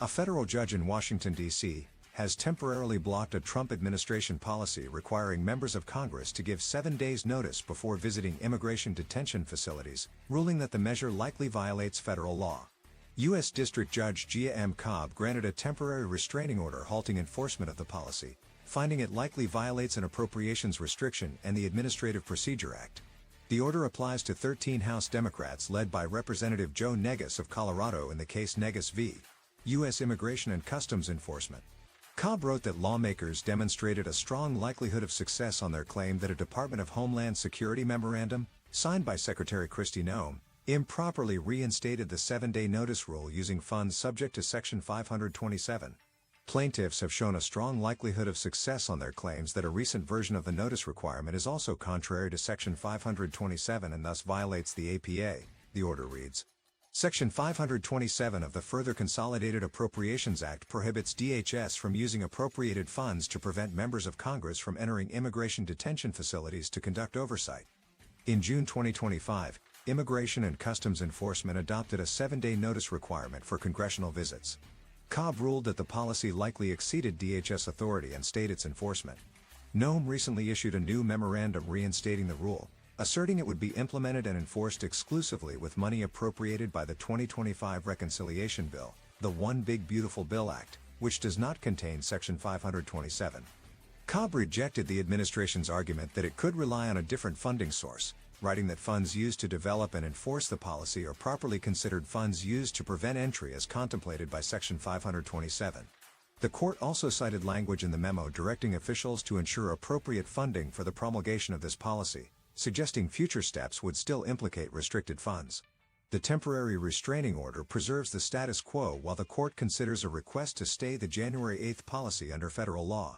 A federal judge in Washington, D.C., has temporarily blocked a Trump administration policy requiring members of Congress to give 7 days' notice before visiting immigration detention facilities, ruling that the measure likely violates federal law. U.S. District Judge Gia M. Cobb granted a temporary restraining order halting enforcement of the policy, finding it likely violates an appropriations restriction and the Administrative Procedure Act. The order applies to 13 House Democrats led by Representative Joe Negus of Colorado in the case Negus v. U.S. Immigration and Customs Enforcement. Cobb wrote that lawmakers demonstrated a strong likelihood of success on their claim that a Department of Homeland Security memorandum, signed by Secretary Kristi Noem, improperly reinstated the 7-day notice rule using funds subject to Section 527. Plaintiffs have shown a strong likelihood of success on their claims that a recent version of the notice requirement is also contrary to Section 527 and thus violates the APA, the order reads. Section 527 of the Further Consolidated Appropriations Act prohibits DHS from using appropriated funds to prevent members of Congress from entering immigration detention facilities to conduct oversight. In June 2025, Immigration and Customs Enforcement adopted a 7-day notice requirement for congressional visits. Cobb ruled that the policy likely exceeded DHS authority and stayed its enforcement. Noem recently issued a new memorandum reinstating the rule, asserting it would be implemented and enforced exclusively with money appropriated by the 2025 Reconciliation Bill, the One Big Beautiful Bill Act, which does not contain Section 527. Cobb rejected the administration's argument that it could rely on a different funding source, writing that funds used to develop and enforce the policy are properly considered funds used to prevent entry as contemplated by Section 527. The court also cited language in the memo directing officials to ensure appropriate funding for the promulgation of this policy, suggesting future steps would still implicate restricted funds. The temporary restraining order preserves the status quo while the court considers a request to stay the January 8 policy under federal law.